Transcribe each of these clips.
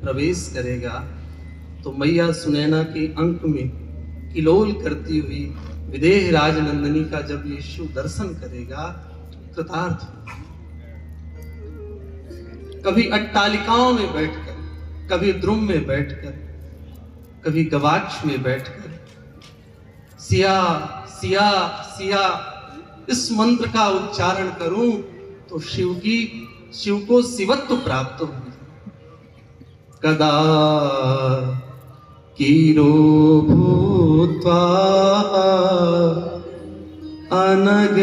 प्रवेश करेगा तो मैया सुनैना के अंक में किलोल करती हुई विदेह राजनंदनी का जब यीशु दर्शन करेगा तो कृतार्थ होगा। कभी अट्टालिकाओं में बैठकर, कभी द्रुम में बैठकर, कभी गवाक्ष में बैठकर सिया सिया सिया इस मंत्र का उच्चारण करूं तो शिव को शिवत्व प्राप्त हो। कदा कीरो भूत्वा अनग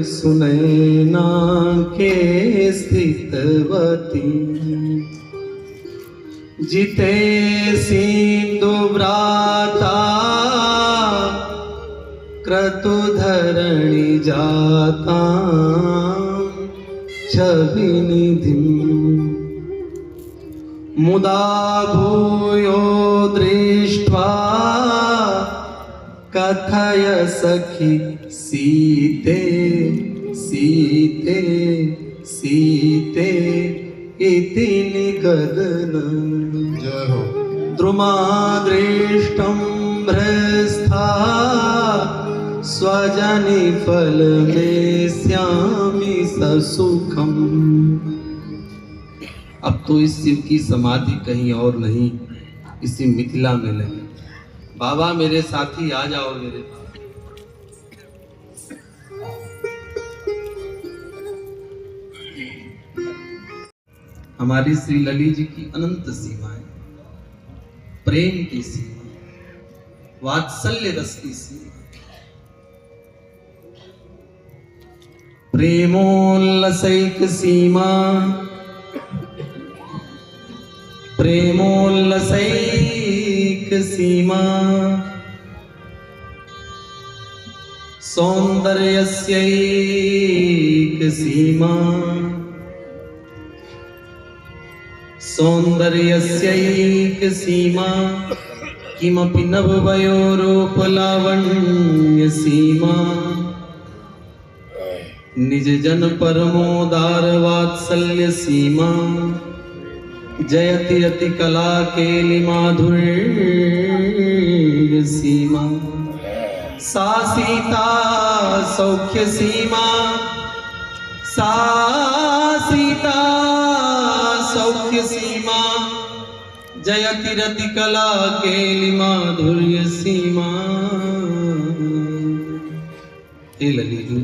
सुनैना के स्थितवती जिते सिंधु व्राता क्रतुधरणि जाता छविनिधिं मुदा भूयो दृष्ट्वा कथय सखी सीते सीते सीते इति निगदनं द्रुमादृष्टं भ्रस्था स्वजनि फल में श्यामि ससुखम। अब तो इस शिव की समाधि कहीं और नहीं, इसी मिथिला में नहीं। बाबा मेरे साथी आ जाओ मेरे पास। हमारी श्री ललित जी की अनंत सीमाएं, प्रेम की सीमा, वात्सल्य रस की सीमा, प्रेमोल्लसैक सीमा, प्रेमोल्लसैक सीमा, सौंदर्यस्यैक सीमा, सौंदर्यस्यैक सीमा, किमपि नववयोरूपलावण्य सीमा, निज जन परमोदार वात्सल्य सीमा, जयति अति कला केलि माधुर्य सीमा, सा सीता सौख्य सीमा, सा सीता सौख्य सीमा, जयति रति कला केलि माधुर्य सीमा। हे ललित जी,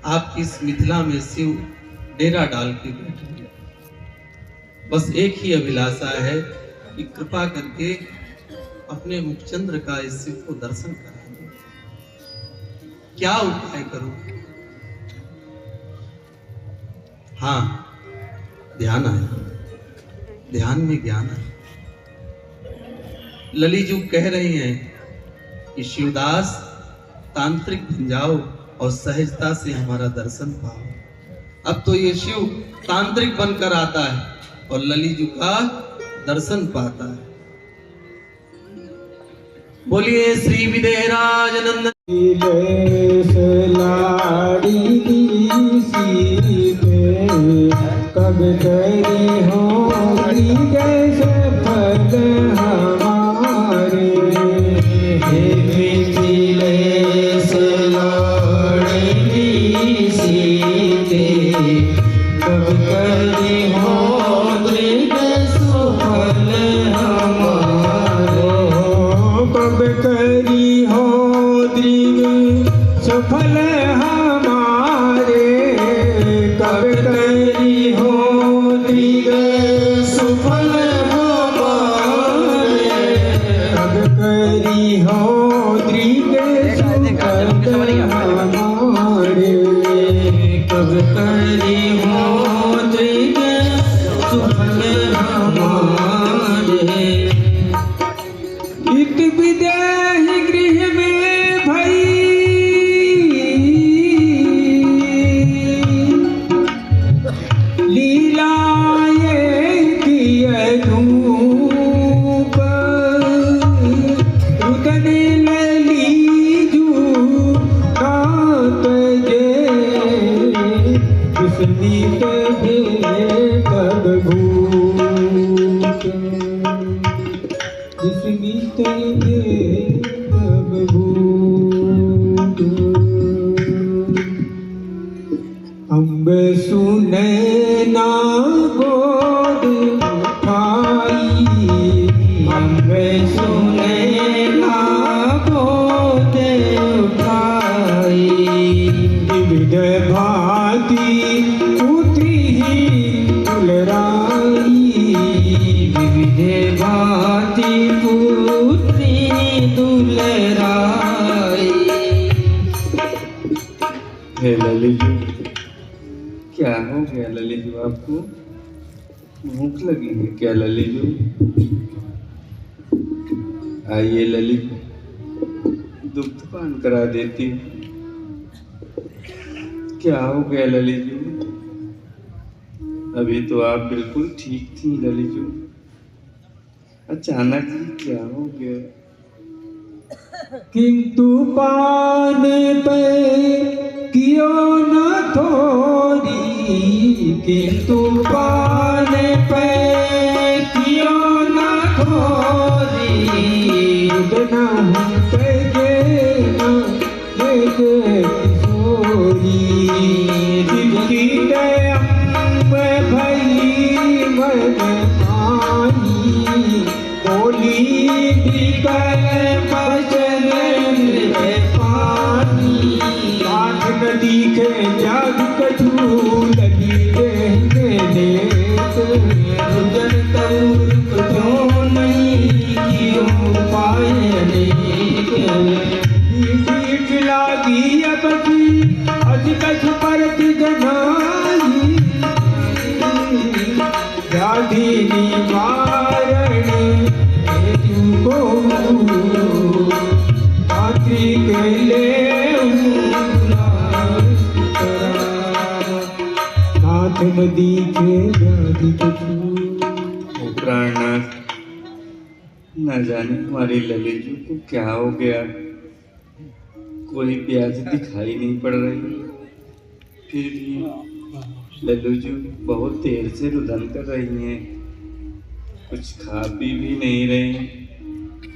आपकी इस मिथिला में शिव डेरा डाल के बैठे, बस एक ही अभिलाषा है कि कृपा करके अपने मुखचंद्र का इस शिव को दर्शन करा दो। क्या उपाय करूं? हाँ, ध्यान आया, ध्यान में ज्ञान आया। ललित जी कह रही हैं कि शिवदास तांत्रिक बन जाओ और सहजता से हमारा दर्शन पाओ। अब तो ये शिव तांत्रिक बनकर आता है और ललित जी का दर्शन पाता है। बोलिए श्री विदेहराज नंदन। कब करी होगी जैसे फल हमारे, हे मिथिलेश लाडली सीते, कब करी होगी सुफल हमारे, कब करी होगी सफल हमारे, कब करी हो दृग सुफल हमारे, कब करी हो दृग सुफल हमारे, कब करी हो दृग सुफल हमारे। इत विदेह गृह में भई नैना गोद उठाई, अम्बे सुनैना गोद उठाई। विविध भांति पुत्री दुलराई, विविध भांति पुत्री दुलराई। हे ललिजू, क्या हो गया ललिजू? आपको भूख लगी है क्या ललिजू? आइए ललिजू, दुग्ध पान करा देती हूँ। क्या हो गया ललिजू? अभी तो आप बिल्कुल ठीक थी ललिजू, अचानक ही क्या हो गया? किंतु पान पे कियो न थोड़ी, किंतु पान पे कियो न थोड़ी। उदना पे गे किशोरी, जिनकी अम्ब भई मन मानी, बोली बिकल बचन पानी। आठ नदी के जाग कछू लगी रहने रुदन तौर क्यों नहीं कियो पाए पीठ लागी अब की अज कछ परत जनाई। व्याधि निवारण तुमको मातृ के ले नाथ नदी के व्याधि प्राणनाथ, न जाने हमारी ललिजू को क्या हो गया, कोई व्याधि दिखाई नहीं पड़ रही, फिर भी ललिजू बहुत देर से रुदन कर रही हैं, कुछ खा पी भी नहीं रही।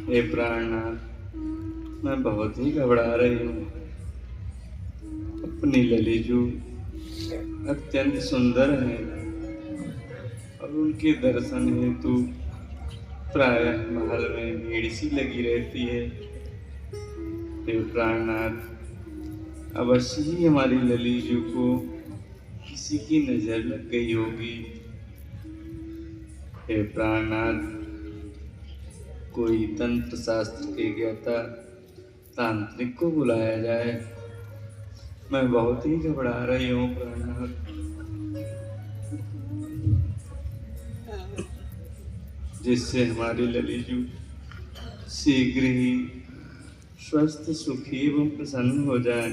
हे प्राणनाथ, मैं बहुत ही घबरा रही हूँ। अपनी ललिजू अत्यंत सुंदर है और उनके दर्शन हेतु प्रायः महल में भीड़ सी लगी रहती है। हे प्राणनाथ, अवश्य ही हमारी ललिजू को किसी की नजर लग गई होगी। हे प्राणनाथ, कोई तंत्र शास्त्र के ज्ञाता तांत्रिक को बुलाया जाए, मैं बहुत ही घबरा रही हूँ प्राणनाथ। जिससे हमारी ललिजू शीघ्र ही स्वस्थ सुखी एवं प्रसन्न हो जाए।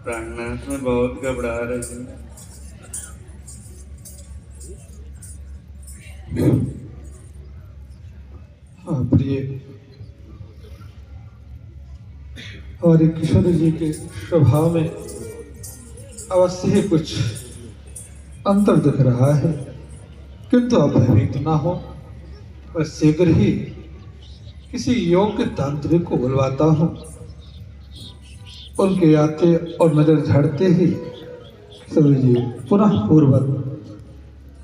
प्राणनाथ, मैं बहुत घबरा रही हूँ। हाँ प्रिय, हमारे किशोर जी के स्वभाव में अवश्य ही कुछ अंतर दिख रहा है, किंतु आप भयभीत ना हो, मैं शीघ्र ही किसी योग्य तांत्रिक को बुलवाता हूँ। उनके आते और नजर झड़ते ही सभी जी पुनः पूर्वक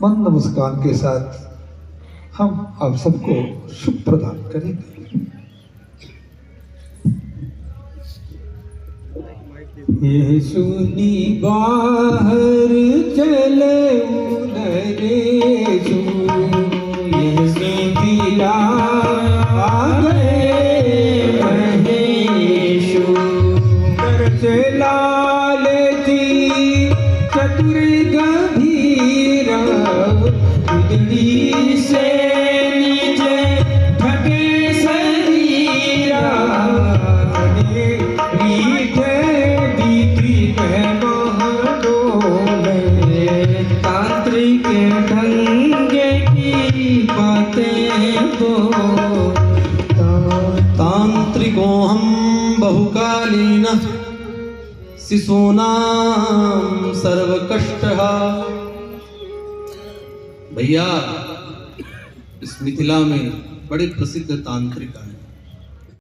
मंद मुस्कान के साथ हम आप सबको सुख प्रदान करेंगे। ये सुनी बाहर चले नरेशु, ये सुधिला आ गए महेशु। दरस लाल जी चतुर गंभीरा, उदड़ी से नीचे थके शरीरा। तांत्रिक ढंगे की बातें तो तांत्रिको हम बहुकालीनः शिशूनां सर्वकष्टः। भैया, इस मिथिला में बड़े प्रसिद्ध तांत्रिक हैं,